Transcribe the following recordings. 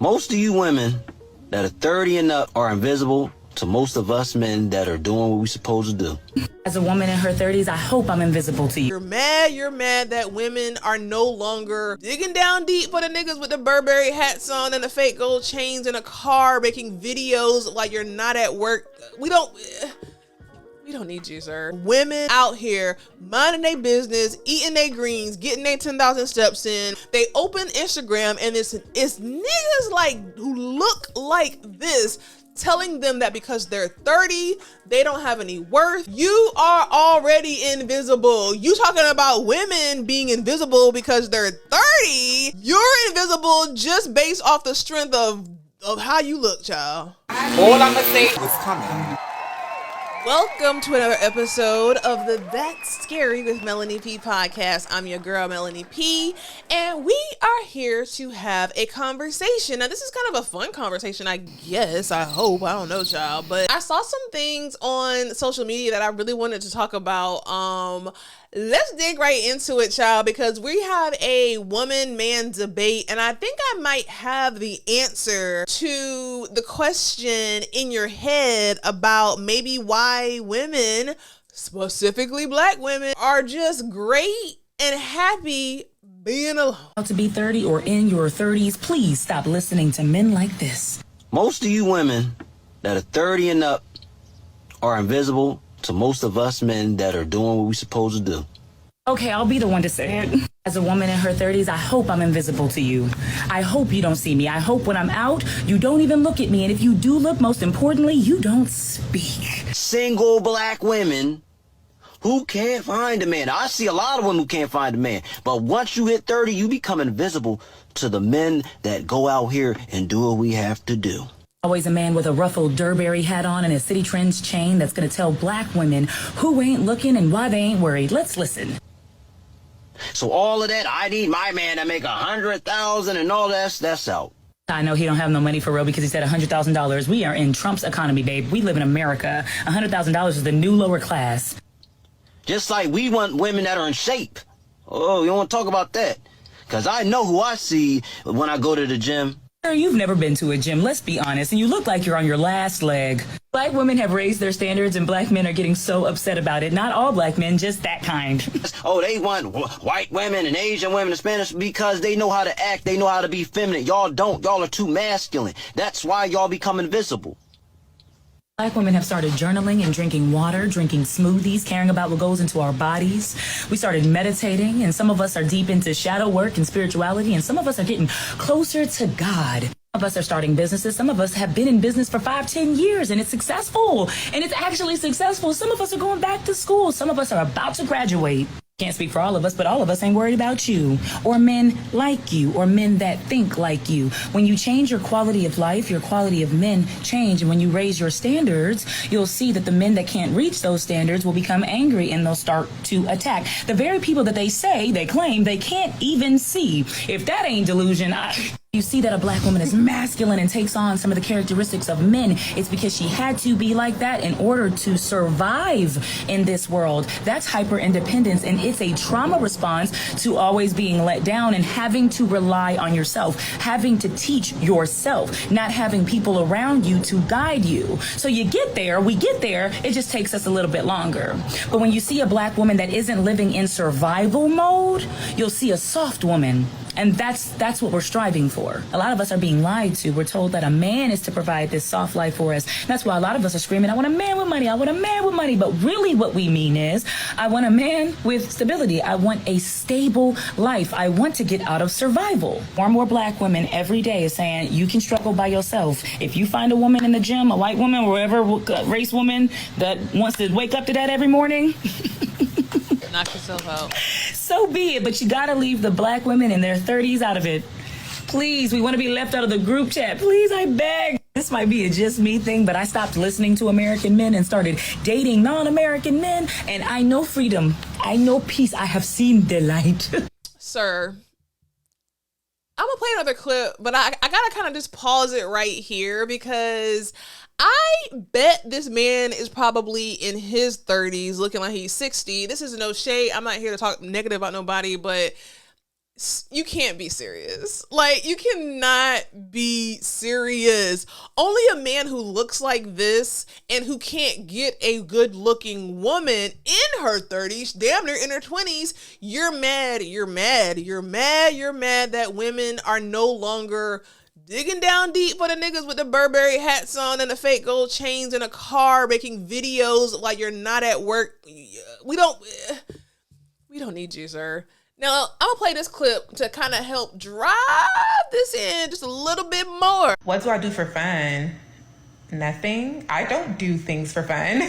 Most of you women that are 30 and up are invisible to most of us men that are doing what we're supposed to do. As a woman in her 30s, I hope I'm invisible to you. You're mad that women are no longer digging down deep for the niggas with the Burberry hats on and the fake gold chains in a car, making videos like you're not at work. We don't need you, sir. Women out here minding their business, eating their greens, getting their 10,000 steps in. They open Instagram and it's niggas like who look like this telling them that because they're 30, they don't have any worth. You are already invisible. You talking about women being invisible because they're 30. You're invisible just based off the strength of how you look, child. All I'm gonna say was coming. Welcome to another episode of the That's Scary with Melanie P podcast. I'm your girl, Melanie P, and we are here to have a conversation. Now, this is kind of a fun conversation, I guess. I hope. I don't know, child. But I saw some things on social media that I really wanted to talk about. Let's dig right into it, child, because we have a woman-man debate, and I think I might have the answer to the question in your head about maybe why women, specifically black women, are just great and happy being alone. To be 30 or in your 30s, please stop listening to men like this. Most of you women that are 30 and up are invisible to most of us men that are doing what we're supposed to do. Okay, I'll be the one to say it. As a woman in her 30s, I hope I'm invisible to you. I hope you don't see me. I hope when I'm out, you don't even look at me. And if you do look, most importantly, you don't speak. Single black women who can't find a man. I see a lot of women who can't find a man. But once you hit 30, you become invisible to the men that go out here and do what we have to do. Always a man with a ruffled Burberry hat on and a City Trends chain that's going to tell black women who ain't looking and why they ain't worried. Let's listen. So all of that, I need my man to make $100,000 and all that's out. I know he don't have no money for real because he said $100,000. We are in Trump's economy, babe. We live in America. $100,000 is the new lower class. Just like we want women that are in shape. Oh, you don't want to talk about that? Because I know who I see when I go to the gym. You've never been to a gym, let's be honest, and you look like you're on your last leg. Black women have raised their standards and black men are getting so upset about it. Not all black men, just that kind. Oh, they want white women and Asian women and Spanish because they know how to act, they know how to be feminine. Y'all don't. Y'all are too masculine. That's why y'all become invisible. Black women have started journaling and drinking water, drinking smoothies, caring about what goes into our bodies. We started meditating, and some of us are deep into shadow work and spirituality, and some of us are getting closer to God. Some of us are starting businesses. Some of us have been in business for 5-10 years, and it's successful, and it's actually successful. Some of us are going back to school. Some of us are about to graduate. Can't speak for all of us, but all of us ain't worried about you or men like you or men that think like you. When you change your quality of life, your quality of men change. And when you raise your standards, you'll see that the men that can't reach those standards will become angry and they'll start to attack the very people that they claim they can't even see. If that ain't delusion, you see that a black woman is masculine and takes on some of the characteristics of men. It's because she had to be like that in order to survive in this world. That's hyper independence, and it's a trauma response to always being let down and having to rely on yourself, having to teach yourself, not having people around you to guide you. So we get there, it just takes us a little bit longer. But when you see a black woman that isn't living in survival mode, you'll see a soft woman. And that's what we're striving for. A lot of us are being lied to. We're told that a man is to provide this soft life for us. That's why a lot of us are screaming, I want a man with money. I want a man with money. But really what we mean is, I want a man with stability. I want a stable life. I want to get out of survival. More and more black women every day is saying, you can struggle by yourself. If you find a woman in the gym, a white woman, wherever race woman that wants to wake up to that every morning, knock yourself out. So be it, but you gotta leave the black women in their 30s out of it. Please, we want to be left out of the group chat. Please, I beg. This might be a just me thing, but I stopped listening to American men and started dating non-American men, and I know freedom. I know peace. I have seen delight. Sir, I'm gonna play another clip, but I gotta kind of just pause it right here because I bet this man is probably in his 30s looking like he's 60. This is no shade. I'm not here to talk negative about nobody, but you can't be serious. Like, you cannot be serious. Only a man who looks like this and who can't get a good looking woman in her 30s, damn near in her 20s, you're mad that women are no longer digging down deep for the niggas with the Burberry hats on and the fake gold chains in a car, making videos like you're not at work. We don't need you, sir. Now, I'm going to play this clip to kind of help drive this in just a little bit more. What do I do for fun? Nothing. I don't do things for fun.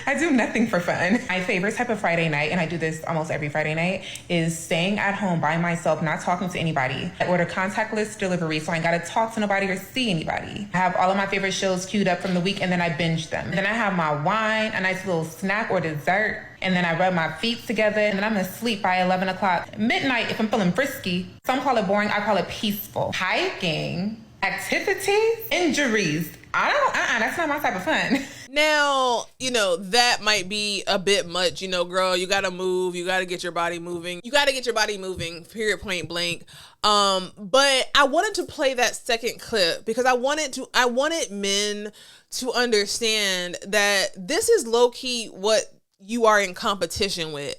I do nothing for fun. My favorite type of Friday night, and I do this almost every Friday night, is staying at home by myself, not talking to anybody. I order contactless delivery, so I ain't gotta talk to nobody or see anybody. I have all of my favorite shows queued up from the week, and then I binge them. Then I have my wine, a nice little snack or dessert, and then I rub my feet together, and then I'm asleep by 11 o'clock. Midnight, if I'm feeling frisky. Some call it boring, I call it peaceful. Hiking, activities, injuries. That's not my type of fun. Now, that might be a bit much, girl, you gotta move, you gotta get your body moving. Period, point blank. But I wanted to play that second clip because I wanted men to understand that this is low key what you are in competition with.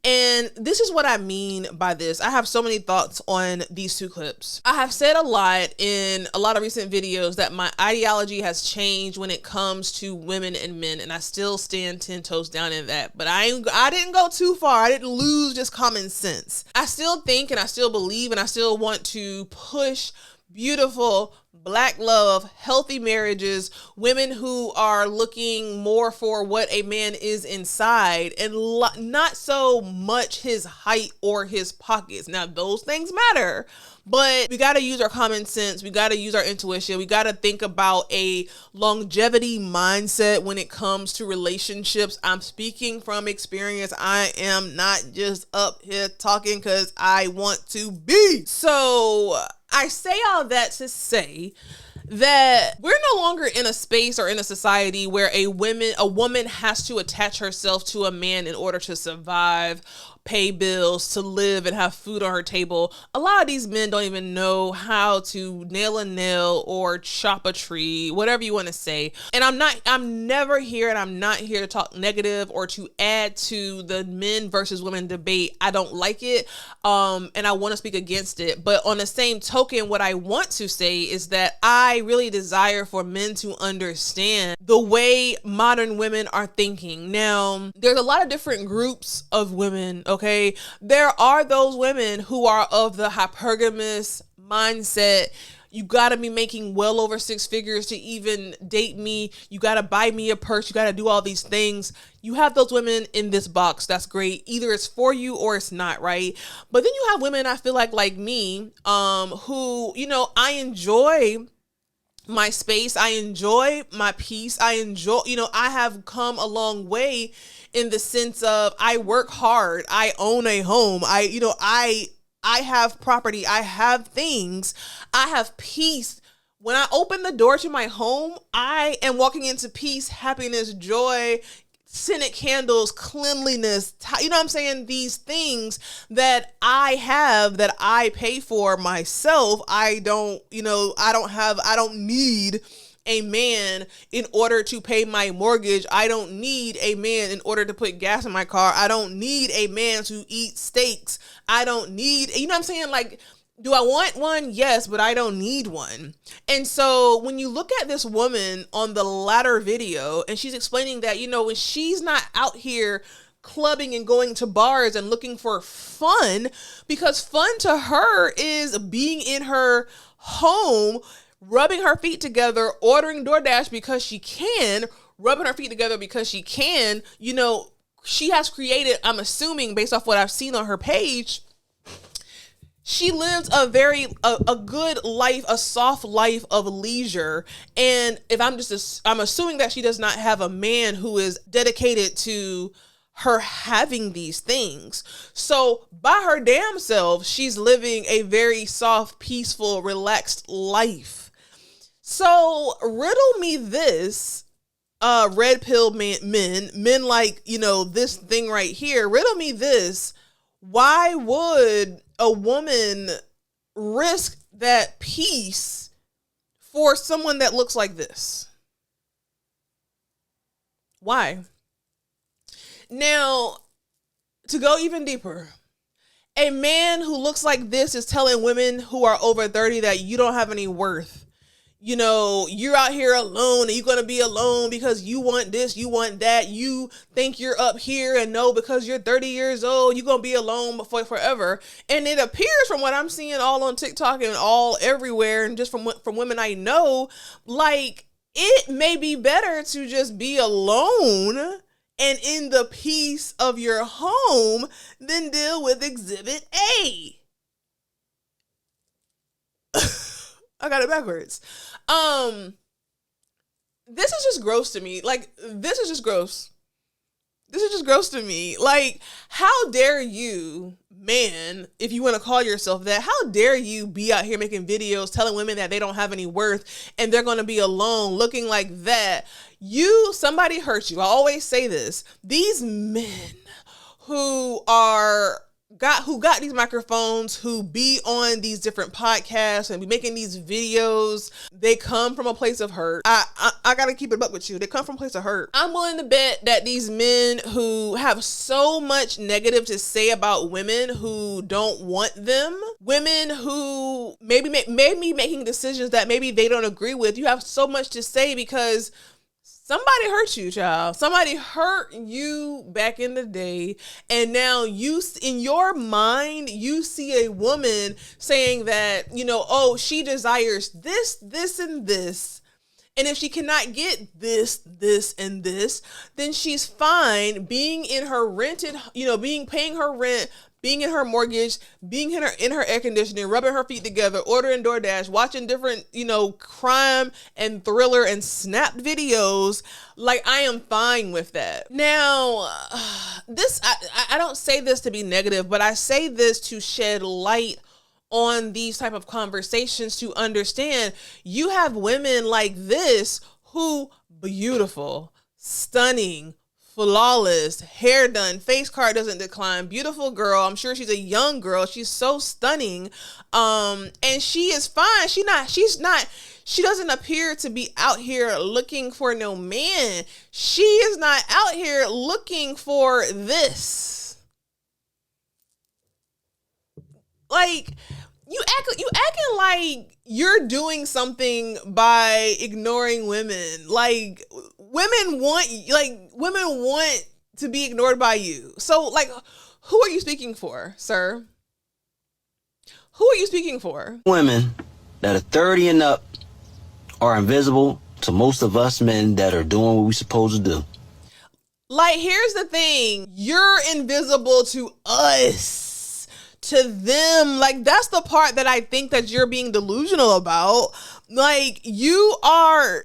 And this is what I mean by this. I have so many thoughts on these two clips. I have said a lot in a lot of recent videos that my ideology has changed when it comes to women and men, and I still stand 10 toes down in that. But I didn't go too far. I didn't lose just common sense. I still think and I still believe and I still want to push beautiful Black love, healthy marriages, women who are looking more for what a man is inside and not so much his height or his pockets. Now, those things matter, but we got to use our common sense. We got to use our intuition. We got to think about a longevity mindset when it comes to relationships. I'm speaking from experience. I am not just up here talking because I want to be. So I say all that to say that we're no longer in a space or in a society where a woman has to attach herself to a man in order to survive, pay bills, to live and have food on her table. A lot of these men don't even know how to nail a nail or chop a tree, whatever you want to say. And I'm never here and I'm not here to talk negative or to add to the men versus women debate. I don't like it. And I want to speak against it. But on the same token, what I want to say is that I really desire for men to understand the way modern women are thinking. Now, there's a lot of different groups of women. Okay, there are those women who are of the hypergamous mindset. You got to be making well over 6 figures to even date me. You got to buy me a purse. You got to do all these things. You have those women in this box. That's great. Either it's for you or it's not, right? But then you have women, I feel like me, who, I enjoy my space. I enjoy my peace. I enjoy, I have come a long way in the sense of I work hard. I own a home. I have property. I have things. I have peace. When I open the door to my home, I am walking into peace, happiness, joy, scented candles, cleanliness. You know what I'm saying? These things that I have that I pay for myself. I don't need a man in order to pay my mortgage. I don't need a man in order to put gas in my car. I don't need a man to eat steaks. I don't need, you know what I'm saying? Like, do I want one? Yes, but I don't need one. And so when you look at this woman on the latter video and she's explaining that, when she's not out here clubbing and going to bars and looking for fun, because fun to her is being in her home, rubbing her feet together, ordering DoorDash because she can, rubbing her feet together because she can. She has created, I'm assuming based off what I've seen on her page, she lives a good life, a soft life of leisure. And if I'm assuming that she does not have a man who is dedicated to her having these things. So by her damn self, she's living a very soft, peaceful, relaxed life. So riddle me this, red pill men like, this thing right here, riddle me this. Why would a woman risk that peace for someone that looks like this? Why? Now, to go even deeper, a man who looks like this is telling women who are over 30 that you don't have any worth. You know, you're out here alone and you're going to be alone because you want this, you want that. You think you're up here and no, because you're 30 years old, you're going to be alone for forever. And it appears from what I'm seeing all on TikTok and all everywhere and just from women I know, like it may be better to just be alone and in the peace of your home than deal with Exhibit A. I got it backwards. This is just gross to me. Like, this is just gross. This is just gross to me. Like, how dare you, man, if you want to call yourself that, how dare you be out here making videos telling women that they don't have any worth and they're going to be alone looking like that? Somebody hurt you. I always say this. These men who got these microphones, who be on these different podcasts and be making these videos, they come from a place of hurt. I gotta keep it up with you. They come from a place of hurt. I'm willing to bet that these men who have so much negative to say about women who don't want them, women who maybe making decisions that maybe they don't agree with, you have so much to say because somebody hurt you, child. Somebody hurt you back in the day. And now in your mind, you see a woman saying that, oh, she desires this, this, and this. And if she cannot get this, this, and this, then she's fine being in her rented, paying her rent, being in her mortgage, being in her air conditioning, rubbing her feet together, ordering DoorDash, watching different, crime and thriller and snap videos. Like, I am fine with that. Now, I don't say this to be negative, but I say this to shed light on these type of conversations to understand you have women like this who beautiful, stunning, flawless, hair done, face card doesn't decline, beautiful girl. I'm sure she's a young girl. She's so stunning. And she is fine. She doesn't appear to be out here looking for no man. She is not out here looking for this. Like, you acting like you're doing something by ignoring women. Like, women want to be ignored by you. So, like, who are you speaking for, sir? Who are you speaking for? Women that are 30 and up are invisible to most of us men that are doing what we're supposed to do. Like, here's the thing. You're invisible to us. To them, like, that's the part that I think that you're being delusional about. Like, you are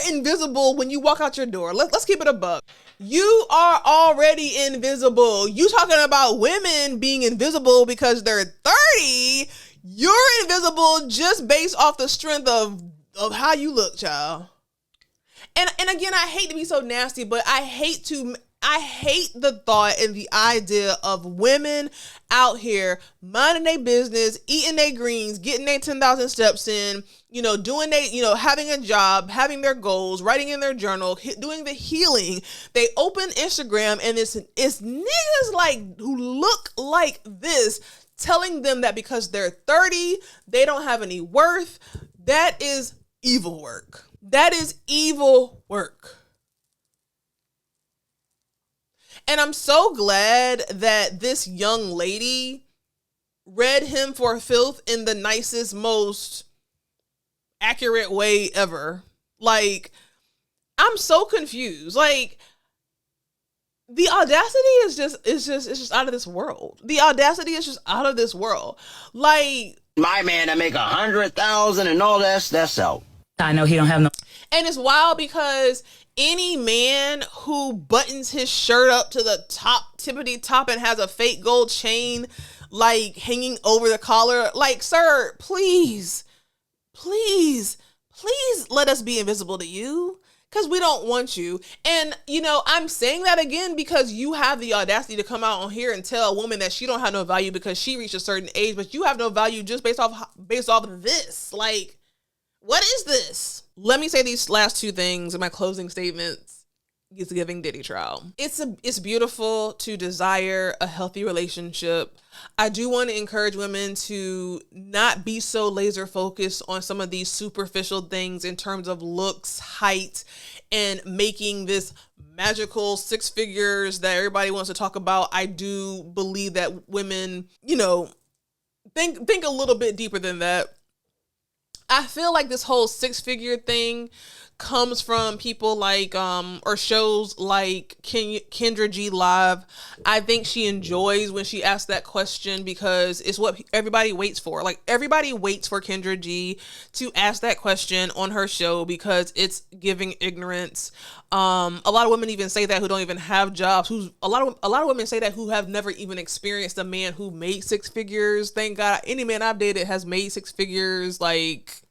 invisible when you walk out your door. Let's keep it a buck. You are already invisible. You talking about women being invisible because they're 30. You're invisible just based off the strength of how you look, child. And again, I hate to be so nasty, but I hate the thought and the idea of women out here minding their business, eating their greens, getting their 10,000 steps in, doing having a job, having their goals, writing in their journal, doing the healing. They open Instagram and it's niggas like who look like this telling them that because they're 30, they don't have any worth. That is evil work. That is evil work. And I'm so glad that this young lady read him for filth in the nicest, most accurate way ever. Like, I'm so confused. Like, the audacity is just out of this world. The audacity is just out of this world. Like, my man that make 100,000 and all that's out. I know he don't have no. And it's wild because any man who buttons his shirt up to the top, tippity top, and has a fake gold chain like hanging over the collar, like, sir, please let us be invisible to you. Because we don't want you. And, you know, I'm saying that again because you have the audacity to come out on here and tell a woman that she don't have no value because she reached a certain age, but you have no value just based off of this. Like, what is this? Let me say these last two things in my closing statements. It's giving Diddy trial. It's beautiful to desire a healthy relationship. I do want to encourage women to not be so laser focused on some of these superficial things in terms of looks, height, and making this magical six figures that everybody wants to talk about. I do believe that women, you know, think a little bit deeper than that. I feel like this whole six-figure thing comes from people like or shows like Kendra G Live. I think she enjoys when she asks that question because it's what everybody waits for. Like, everybody waits for Kendra G to ask that question on her show because it's giving ignorance. A lot of women even say that who don't even have jobs. A lot of women say that who have never even experienced a man who made six figures. Thank God any man I've dated has made six figures. Like,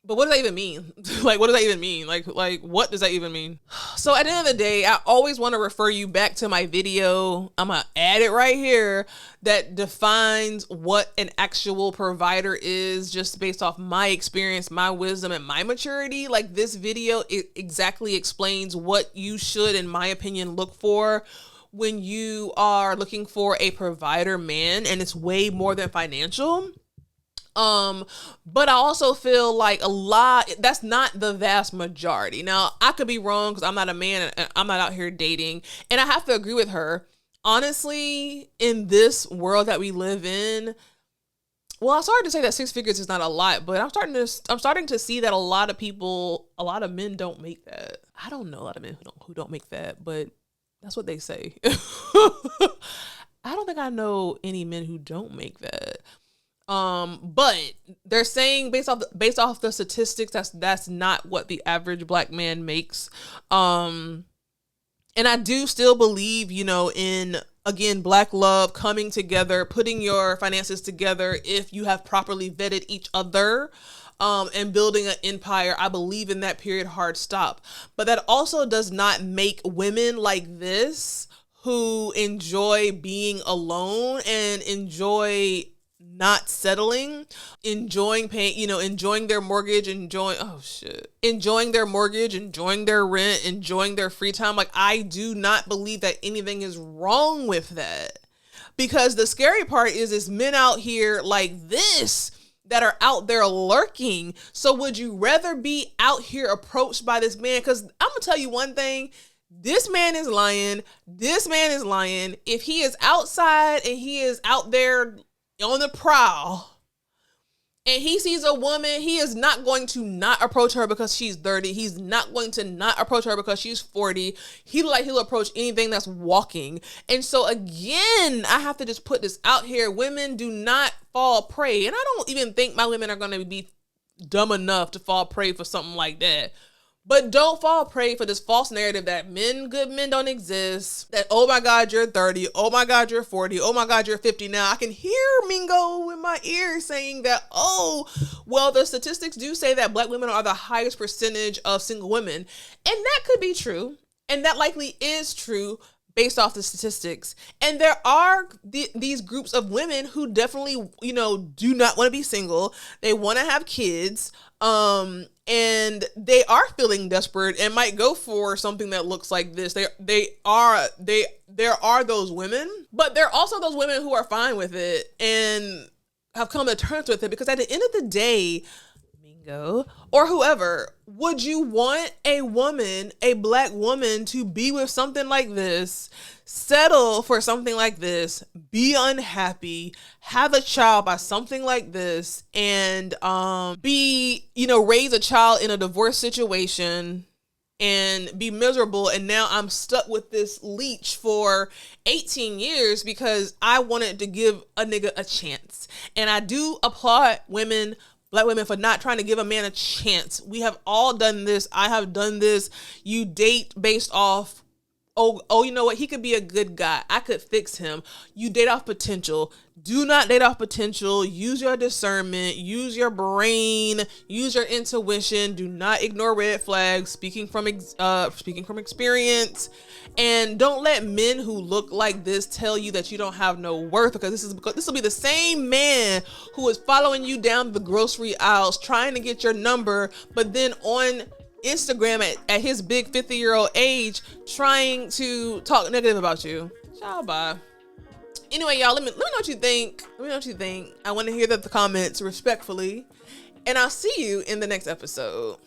but what does that even mean? Like, what does that even mean? Like, what does that even mean? So at the end of the day, I always want to refer you back to my video. I'm going to add it right here that defines what an actual provider is just based off my experience, my wisdom, and my maturity. Like, this video, it exactly explains what you should, in my opinion, look for when you are looking for a provider man, and it's way more than financial. But I also feel like that's not the vast majority. Now, I could be wrong because I'm not a man and I'm not out here dating. And I have to agree with her. Honestly, in this world that we live in, well, I'm sorry to say that six figures is not a lot, but I'm starting to see that a lot of men don't make that. I don't know a lot of men who don't make that, but that's what they say. I don't think I know any men who don't make that. But they're saying based off the statistics, that's not what the average black man makes. And I do still believe, you know, in, again, black love, coming together, putting your finances together if you have properly vetted each other, and building an empire. I believe in that, period, hard stop. But that also does not make women like this who enjoy being alone and enjoy not settling, enjoying paying, you know, enjoying their mortgage, enjoying their mortgage, enjoying their rent, enjoying their free time. Like, I do not believe that anything is wrong with that, because the scary part is men out here like this that are out there lurking. So would you rather be out here approached by this man? Because I'm gonna tell you one thing. This man is lying. This man is lying. If he is outside and he is out there on the prowl and he sees a woman, he is not going to not approach her because she's 30. He's not going to not approach her because she's 40. He'll approach anything that's walking. And so again, I have to just put this out here. Women, do not fall prey. And I don't even think my women are going to be dumb enough to fall prey for something like that. But don't fall prey for this false narrative that good men don't exist. That, oh my God, you're 30. Oh my God, you're 40. Oh my God, you're 50 now. I can hear Mingo in my ear saying that, oh, well, the statistics do say that black women are the highest percentage of single women. And that could be true. And that likely is true based off the statistics. And there are these groups of women who definitely, you know, do not want to be single. They want to have kids. And they are feeling desperate and might go for something that looks like this. There are those women, but there are also those women who are fine with it and have come to terms with it, because at the end of the day, Mingo or whoever, would you want a black woman to be with something like this, settle for something like this, be unhappy, have a child by something like this, and raise a child in a divorce situation and be miserable, and now I'm stuck with this leech for 18 years because I wanted to give a nigga a chance? And I do applaud women, black women, for not trying to give a man a chance. We have all done this. I have done this. You date based off, oh, you know what? He could be a good guy. I could fix him. You date off potential. Do not date off potential. Use your discernment. Use your brain. Use your intuition. Do not ignore red flags. Speaking from experience, and don't let men who look like this tell you that you don't have no worth, because this will be the same man who is following you down the grocery aisles trying to get your number, but then on Instagram at his big 50-year-old age trying to talk negative about you. Ciao, bye. Anyway, y'all, let me know what you think. Let me know what you think. I want to hear the comments respectfully, and I'll see you in the next episode.